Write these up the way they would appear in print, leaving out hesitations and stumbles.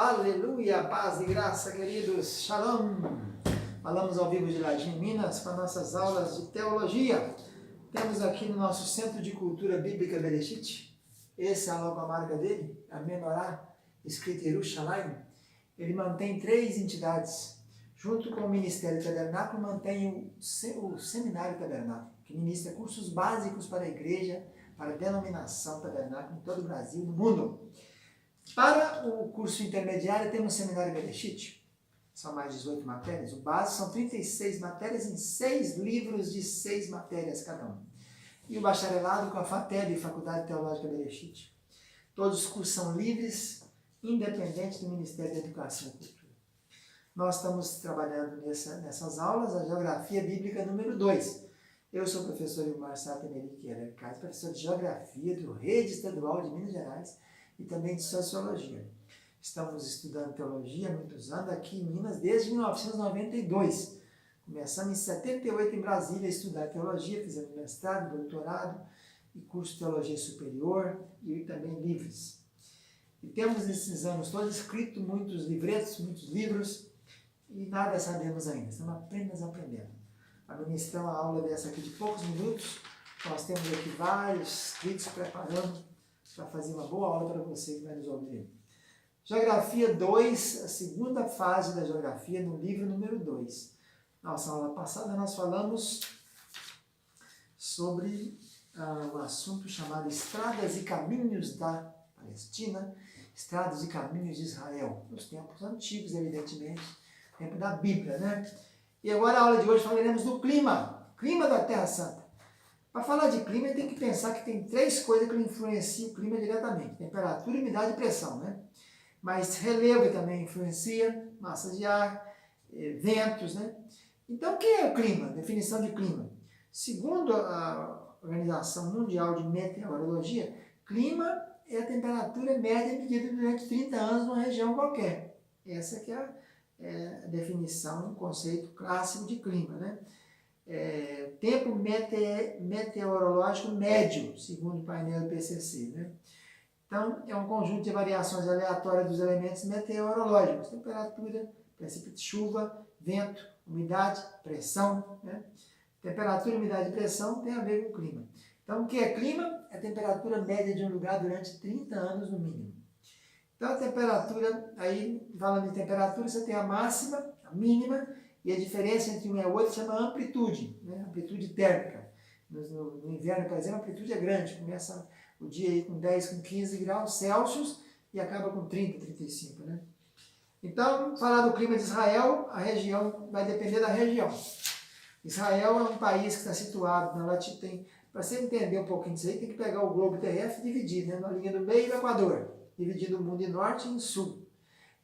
Aleluia, paz e graça, queridos. Shalom. Falamos ao vivo de Ladim, Minas, com nossas aulas de teologia. Temos aqui no nosso Centro de Cultura Bíblica Bereshit, essa é a logomarca dele, a Menorá, escrita em Yerushalayim. Ele mantém 3 entidades. Junto com o Ministério Tabernáculo, mantém o Seminário Tabernáculo, que ministra cursos básicos para a igreja, para a denominação Tabernáculo em todo o Brasil e no mundo. Para o curso intermediário, temos o Seminário Bereshit. São mais 18 matérias. O básico são 36 matérias em 6 livros de 6 matérias cada um. E o bacharelado com a FATEB, Faculdade Teológica Bereshit. Todos os cursos são livres, independentes do Ministério da Educação e Cultura. Nós estamos trabalhando nessas aulas a Geografia Bíblica número 2. Eu sou o professor Ilmar Sateneri Queiroz, professor de Geografia do Rede Estadual de Minas Gerais e também de Sociologia. Estamos estudando teologia há muitos anos aqui em Minas, desde 1992. Começamos em 78 em Brasília a estudar teologia, fizemos mestrado, doutorado e curso de teologia superior e também livros. E temos nesses anos todos escrito muitos livretos, muitos livros e nada sabemos ainda, estamos apenas aprendendo. A ministrar uma aula dessa aqui de poucos minutos, nós temos aqui vários escritos preparando para fazer uma boa aula para você que vai nos ouvir. Geografia 2, a segunda fase da geografia, no livro número 2. Nossa aula passada nós falamos sobre um assunto chamado Estradas e Caminhos da Palestina, Estradas e Caminhos de Israel, nos tempos antigos, evidentemente, tempo da Bíblia, né? E agora a aula de hoje falaremos do clima da Terra Santa. Para falar de clima, tem que pensar que tem 3 coisas que influenciam o clima diretamente. Temperatura, umidade e pressão, né? Mas relevo também influencia, massa de ar, ventos, né? Então, o que é o clima? Definição de clima. Segundo a Organização Mundial de Meteorologia, clima é a temperatura média medida durante 30 anos numa região qualquer. Essa que é a definição, um conceito clássico de clima, né? Tempo meteorológico médio, segundo o painel do PCC, né? Então, é um conjunto de variações aleatórias dos elementos meteorológicos, temperatura, princípio de chuva, vento, umidade, pressão, né? Temperatura, umidade e pressão tem a ver com o clima. Então, o que é clima? É a temperatura média de um lugar durante 30 anos no mínimo. Então, a temperatura, aí, falando de temperatura, você tem a máxima, a mínima, e a diferença entre um e o outro chama amplitude, né? Amplitude térmica. No inverno, por exemplo, a amplitude é grande, começa o dia aí com 10, com 15 graus Celsius e acaba com 30, 35, né? Então, falar do clima de Israel, a região vai depender da região. Israel é um país que está situado na latitude, para você entender um pouquinho disso aí, tem que pegar o globo terrestre e dividir, né? Na linha do meio do Equador, dividindo o mundo em norte e em sul.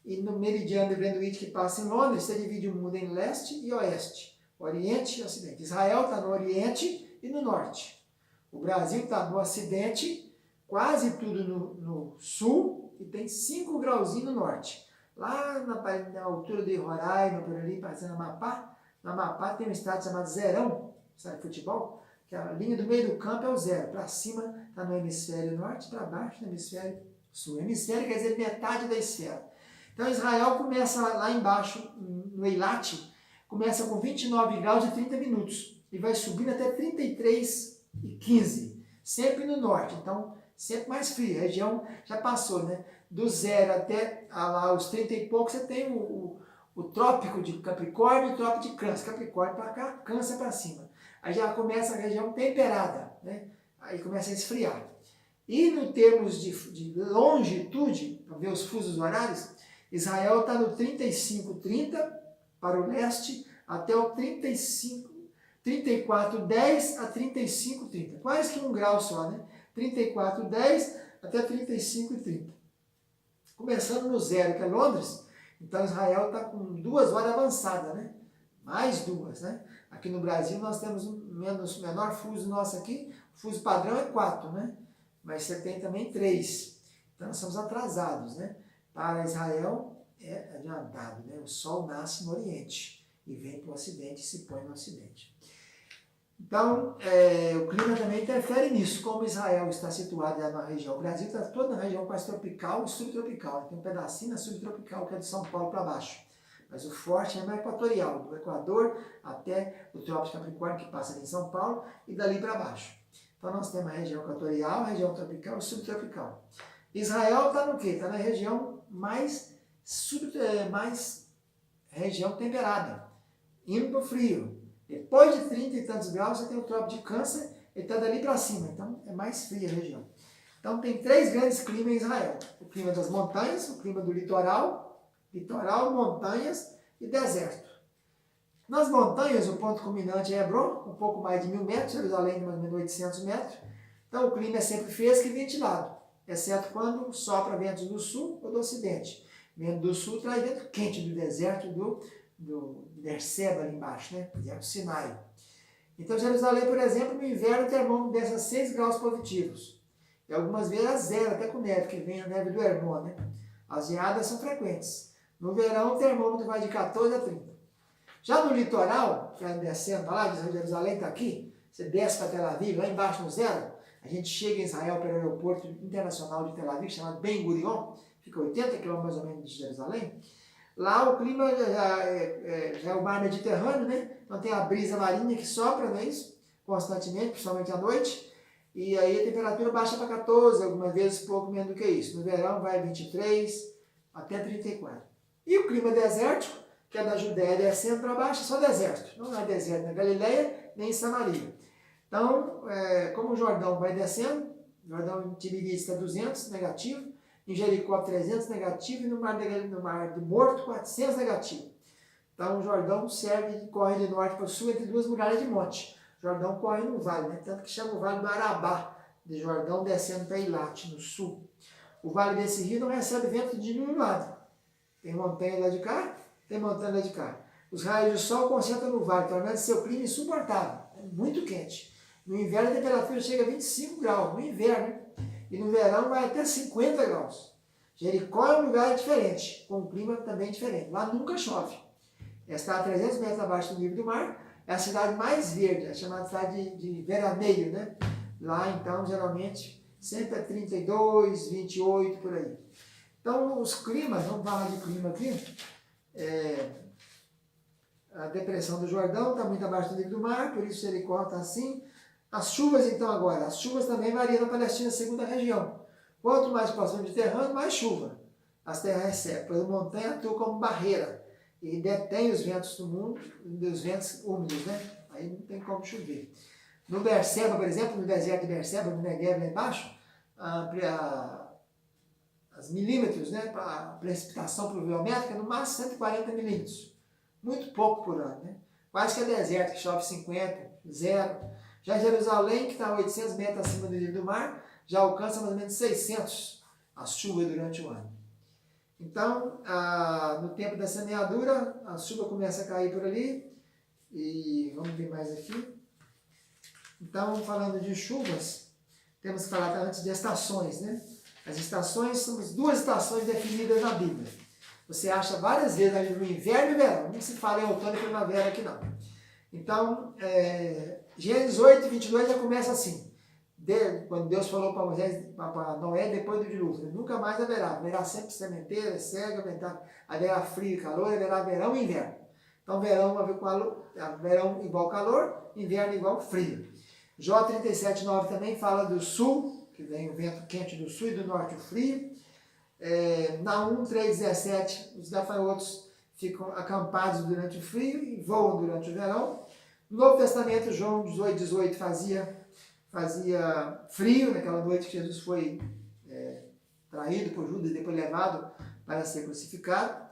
E no meridiano de Greenwich que passa em Londres, você divide o mundo em leste e oeste, oriente e ocidente. Israel está no oriente e no norte. O Brasil está no ocidente, quase tudo no sul, e tem 5 grauzinhos no norte. Lá na altura de Roraima, por ali, passando Amapá, na Amapá tem um estado chamado Zerão, sabe, de futebol, que a linha do meio do campo é o zero. Para cima está no hemisfério norte, para baixo no hemisfério sul. Hemisfério quer dizer metade da esfera. Então Israel começa lá embaixo, no Eilat, começa com 29 graus e 30 minutos e vai subindo até 33 e 15, sempre no norte, então sempre mais frio. A região já passou, né? Do zero até lá os 30 e poucos, você tem o trópico de Capricórnio e o trópico de Câncer. Capricórnio para cá, Câncer para cima. Aí já começa a região temperada, né? Aí começa a esfriar. E no termos de longitude, para ver os fusos horários, Israel está no 35,30 para o leste até o 34,10 a 35,30. Quase que 1 grau só, né? 34,10 até 35,30. Começando no zero, que é Londres, então Israel está com 2 horas avançadas, né? Mais 2, né? Aqui no Brasil nós temos menor fuso nosso aqui, o fuso padrão é 4, né? Mas você tem também 3. Então nós somos atrasados, né? Para Israel é adiantado, né? O sol nasce no Oriente e vem para o Ocidente e se põe no Ocidente. Então, o clima também interfere nisso. Como Israel está situado na região, o Brasil está todo na região quase tropical e subtropical. Tem um pedacinho na subtropical, que é de São Paulo para baixo. Mas o forte é mais equatorial, do Equador até o Trópico de Capricórnio, que passa ali em São Paulo, e dali para baixo. Então, nós temos a região equatorial, a região tropical e subtropical. Israel está no quê? Está na região mais região temperada, indo para o frio. Depois de 30 e tantos graus, você tem o Trópico de Câncer, ele está dali para cima, então é mais fria a região. Então tem 3 grandes climas em Israel. O clima das montanhas, o clima do litoral, montanhas e deserto. Nas montanhas, o ponto culminante é Hebron, um pouco mais de 1.000 metros, Jerusalém de mais ou menos 800 metros. Então o clima é sempre fresco e ventilado, exceto quando sopra ventos do sul ou do ocidente. Vento do sul traz vento quente do deserto do Berseba ali embaixo, né? Que é o Sinai. Então Jerusalém, por exemplo, no inverno o termômetro desce a 6 graus positivos. E algumas vezes a 0, até com neve, que vem a neve do Hermon, né? As geadas são frequentes. No verão o termômetro vai de 14 a 30. Já no litoral, que é descendo para lá, Jerusalém está aqui, você desce para Tel Aviv, lá embaixo no 0, a gente chega em Israel pelo aeroporto internacional de Tel Aviv, chamado Ben Gurion, fica 80 km mais ou menos de Jerusalém. Lá o clima já é o mar Mediterrâneo, né? Então tem a brisa marinha que sopra, não é isso? Constantemente, principalmente à noite. E aí a temperatura baixa para 14, algumas vezes pouco menos do que isso. No verão vai 23 até 34. E o clima desértico, que é da Judéia descendo para baixo, é só deserto. Não é deserto na Galileia, nem em Samaria. Então, como o Jordão vai descendo, o Jordão em Tiberíades está 200, negativo. Em Jericó 300 negativo e no Mar do Morto 400 negativo. Então o Jordão corre de norte para o sul entre 2 muralhas de monte. O Jordão corre no vale, né? Tanto que chama o Vale do Arabá, de Jordão descendo para Eilat, no sul. O vale desse rio não recebe vento de nenhum lado. Tem montanha lá de cá, tem montanha lá de cá. Os raios de sol concentram no vale, tornando seu clima insuportável. É muito quente. No inverno a temperatura chega a 25 graus, no inverno, né? E no verão vai até 50 graus. Jericó é um lugar diferente, com um clima também diferente. Lá nunca chove. Está a 300 metros abaixo do nível do mar. É a cidade mais verde, é chamada cidade de veraneio, né? Lá, então, geralmente, sempre é 32, 28, por aí. Então, os climas, vamos falar de clima aqui. A depressão do Jordão está muito abaixo do nível do mar, por isso Jericó está assim. As chuvas, então, agora. As chuvas também variam na Palestina, segundo a região. Quanto mais próximo do Mediterrâneo, mais chuva. As terras recebem. Pois a montanha atua como barreira e detém os ventos do mundo, os ventos úmidos, né? Aí não tem como chover. No Berseba, por exemplo, no deserto de Berseba, no Negev, lá embaixo, as milímetros, né? A precipitação pluviométrica, no máximo 140 milímetros. Muito pouco por ano, né? Quase que é deserto, que chove 50, 0. Já Jerusalém, que está a 800 metros acima do nível do mar, já alcança mais ou menos 600 as chuvas durante o ano. Então, no tempo da semeadura, a chuva começa a cair por ali. E vamos ver mais aqui. Então, falando de chuvas, temos que falar antes de estações, né? As estações são as 2 estações definidas na Bíblia. Você acha várias vezes ali no inverno e verão. Não se fala em outono e primavera aqui não. Então, Gênesis 8, 22 já começa assim. Quando Deus falou para Moisés, para Noé, depois do dilúvio, nunca mais haverá sempre sementeira, cega, haverá frio e calor, haverá verão e inverno. Então, verão igual calor, inverno igual frio. Jó 37, 9 também fala do sul, que vem o vento quente do sul e do norte o frio. Naum 3, 17, os gafanhotos ficam acampados durante o frio e voam durante o verão. No Novo Testamento, João 18, 18 fazia frio, naquela noite que Jesus foi traído por Judas e depois levado para ser crucificado.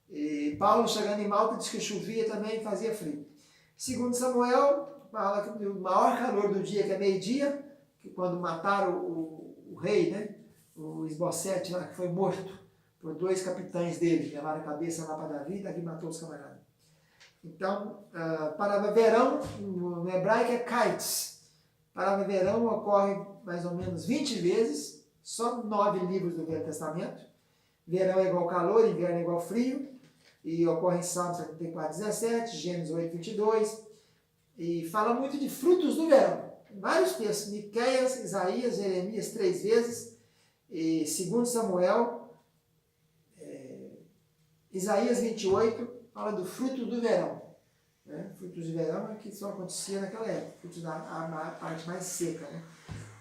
E Paulo, chegando em Malta, diz que chovia também e fazia frio. Segundo Samuel, fala que o maior calor do dia, que é meio-dia, que quando mataram o rei, né, o Esbocete, lá, que foi morto por 2 capitães dele, levaram a cabeça lá para Davi, Davi matou os camaradas. Então, a palavra verão, no hebraico é kites. A palavra verão ocorre mais ou menos 20 vezes, só 9 livros do Velho Testamento. Verão é igual calor, inverno é igual frio, e ocorre em Salmos 74, 17, Gênesis 8, 22, E fala muito de frutos do verão. Vários textos, Miqueias, Isaías, Jeremias 3 vezes, e 2 Samuel, Isaías 28, fala do fruto do verão. Né? Frutos de verão é que só acontecia naquela época, frutos da parte mais seca. Né?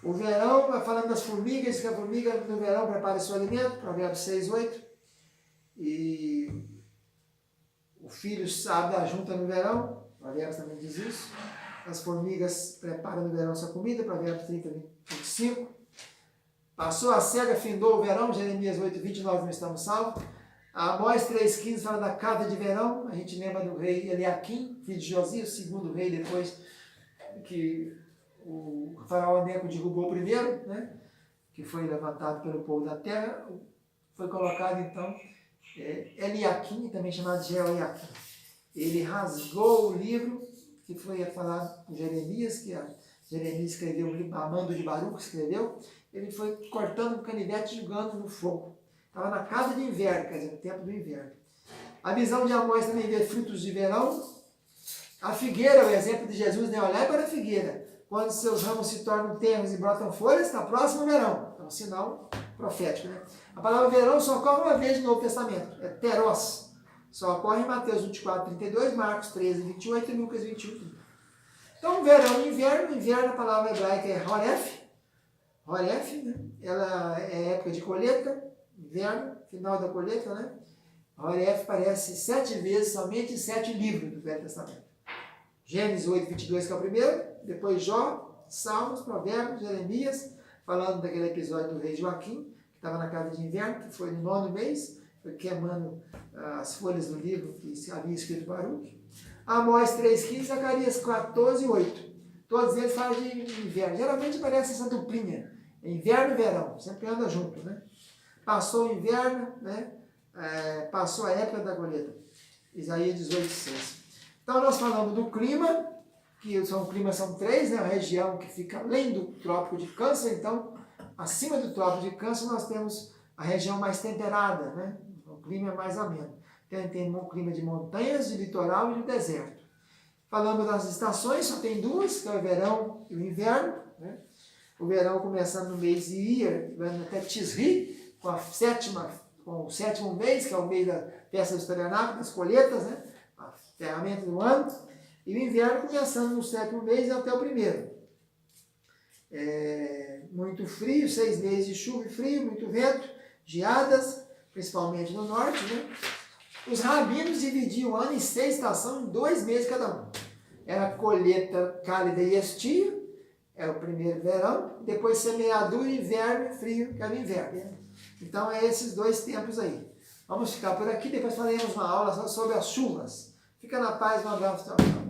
O verão, vai falando das formigas, que a formiga no verão prepara seu alimento, Provérbios 6, 8. E o filho sabe da junta no verão, Provérbios também diz isso. As formigas preparam no verão sua comida, Provérbios 30, 25. Passou a cega, findou o verão, Jeremias 8, 20, nós não estamos salvos. Amós 3,15 fala da casa de verão, a gente lembra do rei Eliaquim, filho de Josias, o segundo rei depois que o faraó Neco derrubou o primeiro, né, que foi levantado pelo povo da terra, foi colocado então Eliaquim, também chamado de Jeoiaquim. Ele rasgou o livro que foi falado por Jeremias, que Jeremias escreveu o livro, Amando de Baruch escreveu, ele foi cortando o canivete e jogando no fogo. Estava na casa de inverno, quer dizer, no tempo do inverno. A visão de Amós também vê frutos de verão. A figueira, o exemplo de Jesus, né? Olhai para a figueira. Quando seus ramos se tornam tenros e brotam folhas, está próximo o verão. É um sinal profético, né? A palavra verão só ocorre uma vez no Novo Testamento. É teros. Só ocorre em Mateus 24, 32, Marcos 13, 28 e Lucas 21, 30. Então, verão e inverno. Inverno, a palavra hebraica é horef. Horef, né? Ela é época de colheita. Inverno, final da colheita, né? Horef aparece 7 vezes, somente em 7 livros do Velho Testamento. Gênesis 8, 22, que é o primeiro, depois Jó, Salmos, Provérbios, Jeremias, falando daquele episódio do rei Joaquim, que estava na casa de inverno, que foi no 9º mês, foi queimando as folhas do livro que havia escrito Baruch. Amós 3,15, Zacarias 14, 8. Todos eles falam de inverno. Geralmente aparece essa duplinha, inverno e verão, sempre anda junto, né? Passou o inverno, né? Passou a época da colheita. Isaías 18, 6. Então nós falamos do clima, que o clima são 3, né? A região que fica além do trópico de Câncer, então acima do trópico de Câncer nós temos a região mais temperada, né? O clima é mais ameno. Então tem um clima de montanhas, de litoral e de deserto. Falamos das estações, só tem 2, que é o verão e o inverno, né? O verão começando no mês de Iyar, vai até Tisri, com o 7º mês, que é o mês da festa dos tabernáculos, das colheitas, né? A ferramenta do ano. E o inverno começando no 7º mês até o 1º. Muito frio, 6 meses de chuva e frio, muito vento, geadas, principalmente no norte, né? Os rabinos dividiam o ano em 6 estações, em 2 meses cada um. Era colheita cálida e estia, é o primeiro verão, depois semeadura, inverno e frio, que é o inverno. Né? Então, é esses 2 tempos aí. Vamos ficar por aqui, depois faremos uma aula sobre as chuvas. Fica na paz, um abraço, tchau, tchau.